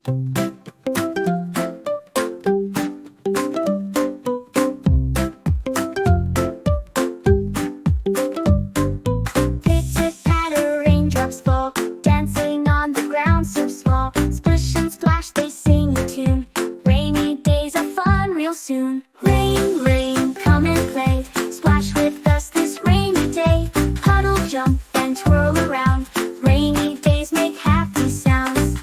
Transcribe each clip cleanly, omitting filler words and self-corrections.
Pitter-patter, raindrops fall, dancing on the ground so small. Splish and splash, they sing a tune. Rainy days are fun real soon. Rain, rain, come and play. Splash with us this rainy day. Puddle, jump and twirl around. Rainy days make happy sounds.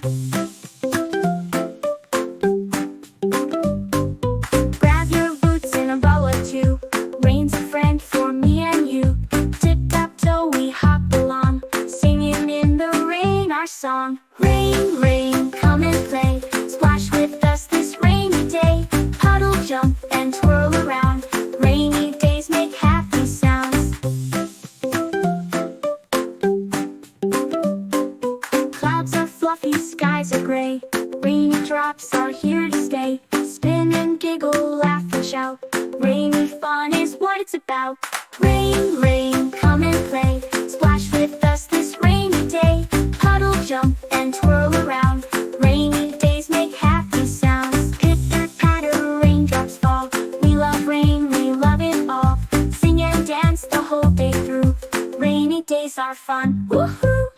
Grab your boots and umbrella too. Rain's a friend for me and you. Tip-tap-toe, we hop along, singing in the rain our song. Rain, rain, come and play. Splash with us this rainy day. Puddle, jump and twirl around. Rainy days make happy sounds. Clouds are fluffy, skies are gray. Rainy drops are here to stay. Spin and giggle, laugh and shout. Rainy fun is what it's about. Rain, rain, come and play. Splash with us this rainy day. Puddle, jump and twirl around. Rainy days make happy sounds. Pitter-patter, raindrops fall. We love rain, we love it all. Sing and dance the whole day through. Rainy days are fun. Woohoo!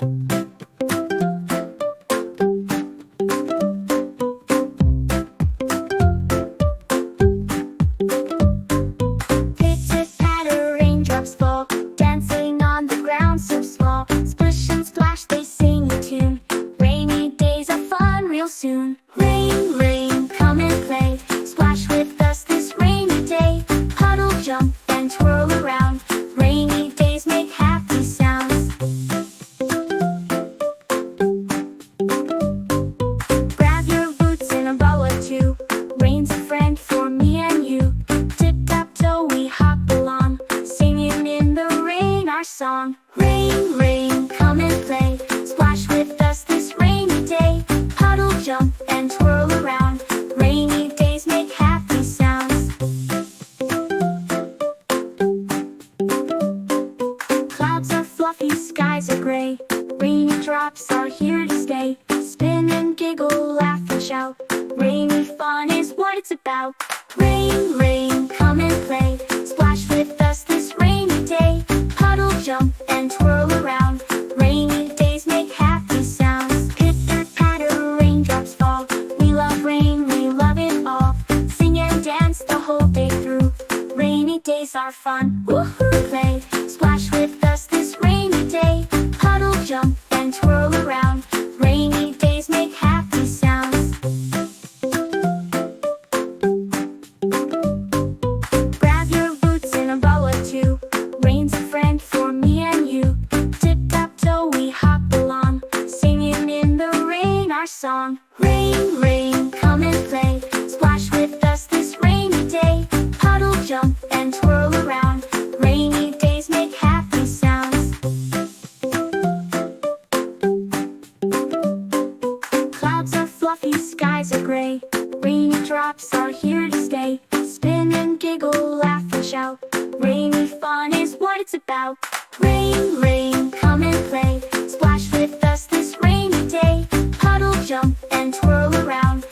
Pitter-patter, raindrops fall, dancing on the ground so small. Splish and splash, they sing a tune. Rainy days are fun real soon. Rain, rain, come and play. Splash with us this rainy day. Puddle, jump and twirl around. Rainy days make happy sounds. Grab your boots and umbrella too. Rain's a friend for me and you. Tip-tap-toe, we hop along, singing in the rain our song. Rain, rain, come and play. Splash with us this rainy day. Puddle, jump and twirl around. Rainy days make happy sounds. Clouds are fluffy, skies are gray. Rainy drops are here to stay. Spin and giggle, laugh and shout. Rainy fun is what it's about. Rain, rain, come and play. Splash with us this rainy day. Puddle, jump and twirl around. Rainy days make happy sounds. Pitter-patter, raindrops fall. We love rain, we love it all. Sing and dance the whole day through. Rainy days are fun. Woohoo! Play, splash with us this rainy day. Puddle, jump and twirl around. Rainy days make happy sounds. Grab your boots and umbrella too. Rain's a friend for me and you. Tip-tap-toe, we hop along, singing in the rain our song. Rain, rain, come and play. Splash with us this rainy day. Puddle, jump and twirl around. Rainy days make happy sounds. Clouds are fluffy, skies are gray. Rainy drops are here to stay. Spin and giggle, laugh and shout. Rainy fun is what it's about. Rain, rain, come and play. Splash with us this rainy day. Puddle, jump and twirl around.